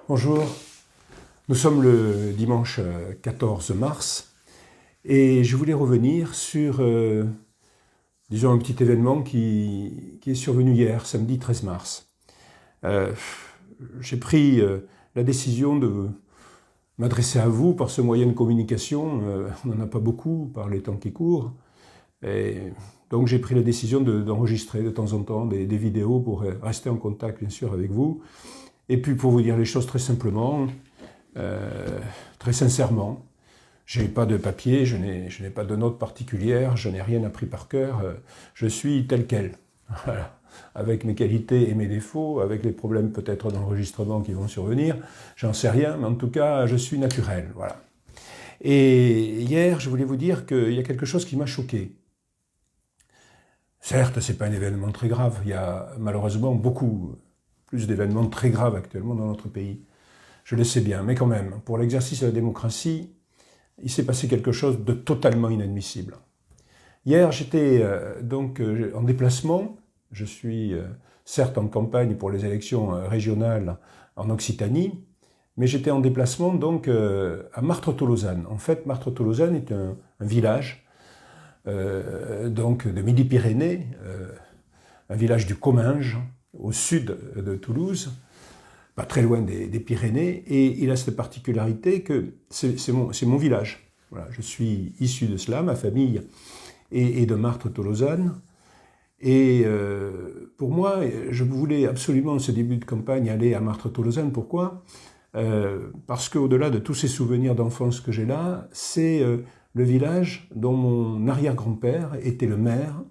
Bonjour, nous sommes le dimanche 14 mars et je voulais revenir sur, disons, un petit événement qui est survenu hier, samedi 13 mars. J'ai pris la décision de m'adresser à vous par ce moyen de communication. On n'en a pas beaucoup par les temps qui courent. Et donc j'ai pris la décision d'enregistrer de temps en temps des vidéos pour rester en contact, bien sûr, avec vous. Et puis pour vous dire les choses très simplement, très sincèrement, je n'ai pas de papier, je n'ai pas de notes particulières, je n'ai rien appris par cœur, je suis tel quel. Voilà. Avec mes qualités et mes défauts, avec les problèmes peut-être d'enregistrement qui vont survenir, j'en sais rien, mais en tout cas, je suis naturel. Voilà. Et hier, je voulais vous dire qu'il y a quelque chose qui m'a choqué. Certes, ce n'est pas un événement très grave, il y a malheureusement beaucoup plus d'événements très graves actuellement dans notre pays. Je le sais bien, mais quand même, pour l'exercice de la démocratie, il s'est passé quelque chose de totalement inadmissible. Hier, j'étais donc en déplacement. Je suis certes en campagne pour les élections régionales en Occitanie, mais j'étais en déplacement donc à Martres-Tolosane. En fait, Martres-Tolosane est un village donc de Midi-Pyrénées, un village du Comminges, au sud de Toulouse, pas très loin des Pyrénées, et il a cette particularité que c'est mon village. Voilà, je suis issu de cela, ma famille est de Martres-Tolosane, et pour moi, je voulais absolument, ce début de campagne, aller à Martres-Tolosane. Pourquoi ? Parce qu'au-delà de tous ces souvenirs d'enfance que j'ai là, c'est le village dont mon arrière-grand-père était le maire.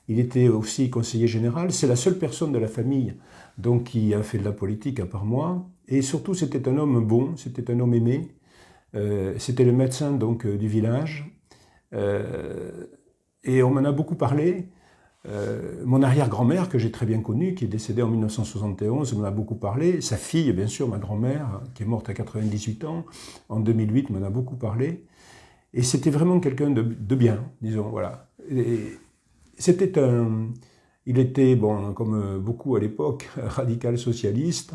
Il était aussi conseiller général. C'est la seule personne de la famille donc, qui a fait de la politique à part moi. Et surtout, c'était un homme bon, c'était un homme aimé. C'était le médecin donc, du village. Et on m'en a beaucoup parlé. Mon arrière-grand-mère, que j'ai très bien connue, qui est décédée en 1971, m'en a beaucoup parlé. Sa fille, bien sûr, ma grand-mère, qui est morte à 98 ans, en 2008, m'en a beaucoup parlé. Et c'était vraiment quelqu'un de bien, disons, voilà. Il était, bon, comme beaucoup à l'époque, radical socialiste.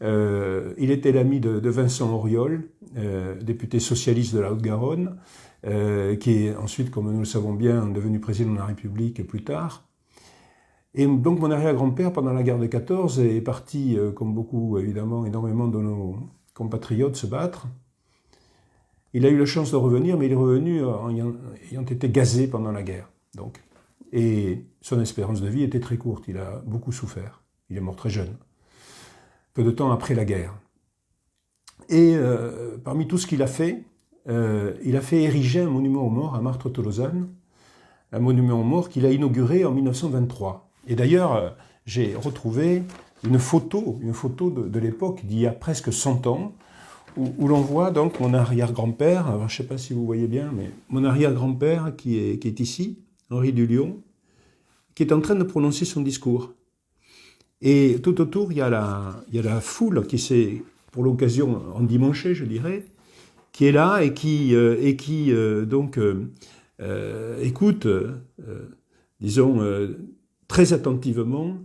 Il était l'ami de Vincent Auriol, député socialiste de la Haute-Garonne, qui est ensuite, comme nous le savons bien, devenu président de la République plus tard. Et donc mon arrière-grand-père, pendant la guerre de 14, est parti, comme beaucoup, évidemment, énormément de nos compatriotes se battre. Il a eu la chance de revenir, mais il est revenu ayant été gazé pendant la guerre. Donc. Et son espérance de vie était très courte, il a beaucoup souffert. Il est mort très jeune, peu de temps après la guerre. Et parmi tout ce qu'il a fait ériger un monument aux morts à Martres-Tolosane, un monument aux morts qu'il a inauguré en 1923. Et d'ailleurs, j'ai retrouvé une photo de l'époque d'il y a presque 100 ans, où l'on voit donc mon arrière-grand-père, alors je ne sais pas si vous voyez bien, mais mon arrière-grand-père qui est ici, Henri Dulion, qui est en train de prononcer son discours. Et tout autour, il y a la foule qui s'est, pour l'occasion, endimanchée, je dirais, qui est là et qui écoute, disons, très attentivement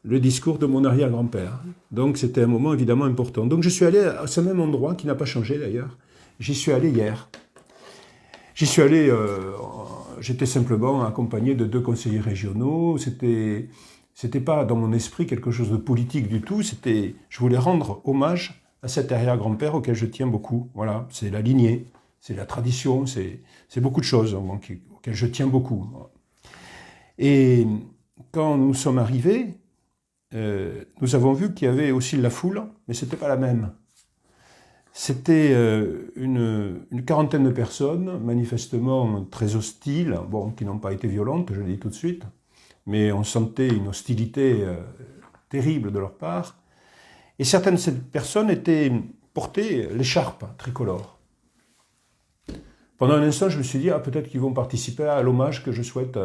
le discours de mon arrière-grand-père. Donc c'était un moment évidemment important. Donc je suis allé à ce même endroit, qui n'a pas changé d'ailleurs. J'y suis allé hier. J'y suis allé, j'étais simplement accompagné de 2 conseillers régionaux. C'était pas dans mon esprit quelque chose de politique du tout. Je voulais rendre hommage à cet arrière-grand-père auquel je tiens beaucoup. Voilà, c'est la lignée, c'est la tradition, c'est beaucoup de choses auxquelles je tiens beaucoup. Et quand nous sommes arrivés, nous avons vu qu'il y avait aussi de la foule, mais c'était pas la même. C'était une quarantaine de personnes, manifestement très hostiles, bon, qui n'ont pas été violentes, je le dis tout de suite, mais on sentait une hostilité terrible de leur part. Et certaines de ces personnes portaient l'écharpe tricolore. Pendant un instant, je me suis dit, peut-être qu'ils vont participer à l'hommage que je souhaite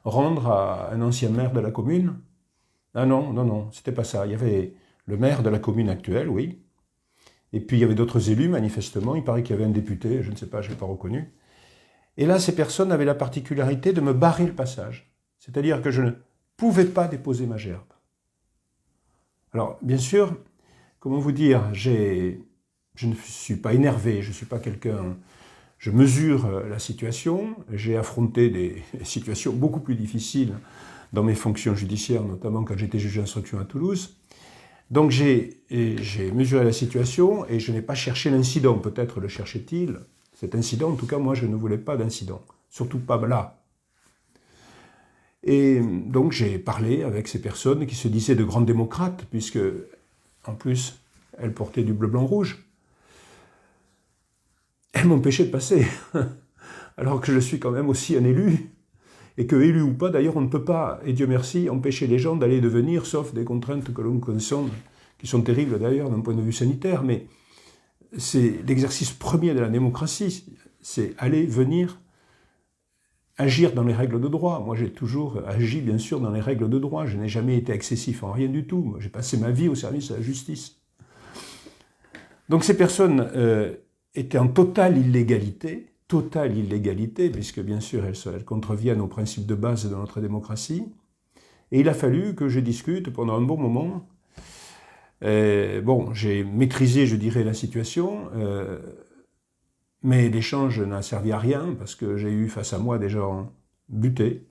rendre à un ancien maire de la commune. Ah non, c'était pas ça. Il y avait le maire de la commune actuelle, oui. Et puis il y avait d'autres élus, manifestement. Il paraît qu'il y avait un député, je ne sais pas, je ne l'ai pas reconnu. Et là, ces personnes avaient la particularité de me barrer le passage. C'est-à-dire que je ne pouvais pas déposer ma gerbe. Alors, bien sûr, comment vous dire, je ne suis pas énervé, je ne suis pas quelqu'un... Je mesure la situation, j'ai affronté des situations beaucoup plus difficiles dans mes fonctions judiciaires, notamment quand j'étais juge d'instruction à Toulouse. Donc j'ai mesuré la situation et je n'ai pas cherché l'incident. Peut-être le cherchait-il, cet incident. En tout cas, moi, je ne voulais pas d'incident. Surtout pas là. Et donc j'ai parlé avec ces personnes qui se disaient de grandes démocrates, puisque, en plus, elles portaient du bleu, blanc, rouge. Elles m'empêchaient de passer, alors que je suis quand même aussi un élu, et que, élu ou pas, d'ailleurs, on ne peut pas, et Dieu merci, empêcher les gens d'aller et de venir, sauf des contraintes que l'on consomme, qui sont terribles d'ailleurs d'un point de vue sanitaire, mais c'est l'exercice premier de la démocratie, c'est aller, venir, agir dans les règles de droit. Moi, j'ai toujours agi, bien sûr, dans les règles de droit, je n'ai jamais été excessif en rien du tout, j'ai passé ma vie au service de la justice. Donc ces personnes étaient en totale illégalité, puisque bien sûr elles contreviennent aux principes de base de notre démocratie. Et il a fallu que je discute pendant un bon moment. Bon, j'ai maîtrisé, je dirais, la situation, mais l'échange n'a servi à rien, parce que j'ai eu face à moi des gens butés,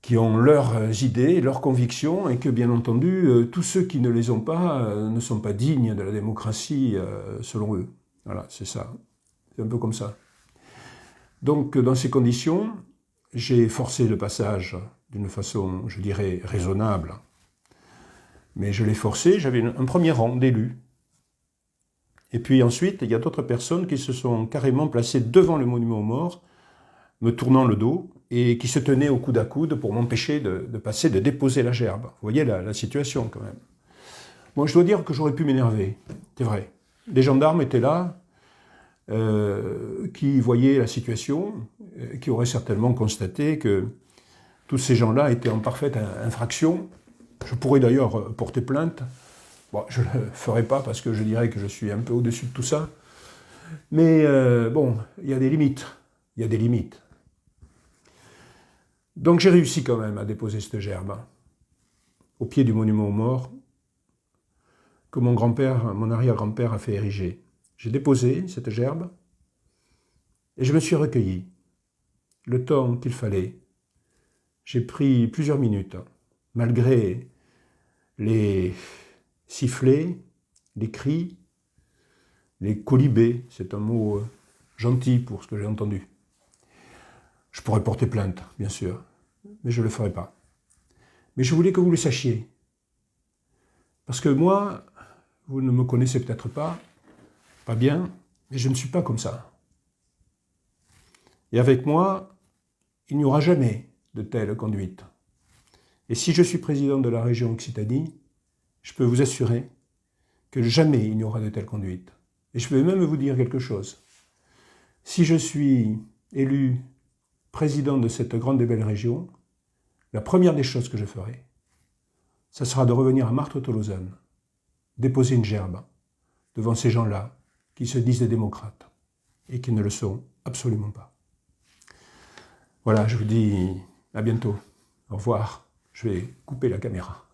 qui ont leurs idées, leurs convictions, et que, bien entendu, tous ceux qui ne les ont pas ne sont pas dignes de la démocratie, selon eux. Voilà, c'est ça. C'est un peu comme ça. Donc, dans ces conditions, j'ai forcé le passage d'une façon, je dirais, raisonnable. Mais je l'ai forcé, j'avais un premier rang d'élus. Et puis ensuite, il y a d'autres personnes qui se sont carrément placées devant le monument aux morts, me tournant le dos, et qui se tenaient au coude à coude pour m'empêcher de passer, de déposer la gerbe. Vous voyez la situation, quand même. Bon, je dois dire que j'aurais pu m'énerver, c'est vrai. Les gendarmes étaient là, qui voyaient la situation, qui auraient certainement constaté que tous ces gens-là étaient en parfaite infraction. Je pourrais d'ailleurs porter plainte. Bon, je ne le ferai pas parce que je dirais que je suis un peu au-dessus de tout ça. Mais bon, il y a des limites. Il y a des limites. Donc j'ai réussi quand même à déposer cette gerbe au pied du monument aux morts que mon grand-père, mon arrière-grand-père a fait ériger. J'ai déposé cette gerbe et je me suis recueilli. Le temps qu'il fallait. J'ai pris plusieurs minutes, malgré les sifflets, les cris, les colibés, c'est un mot gentil pour ce que j'ai entendu. Je pourrais porter plainte, bien sûr, mais je ne le ferai pas. Mais je voulais que vous le sachiez. Parce que moi, vous ne me connaissez peut-être pas bien, mais je ne suis pas comme ça. Et avec moi, il n'y aura jamais de telle conduite. Et si je suis président de la région Occitanie, je peux vous assurer que jamais il n'y aura de telle conduite. Et je peux même vous dire quelque chose. Si je suis élu président de cette grande et belle région, la première des choses que je ferai, ça sera de revenir à Marthe-Tolosane, déposer une gerbe devant ces gens-là qui se disent des démocrates et qui ne le sont absolument pas. Voilà, je vous dis à bientôt. Au revoir. Je vais couper la caméra.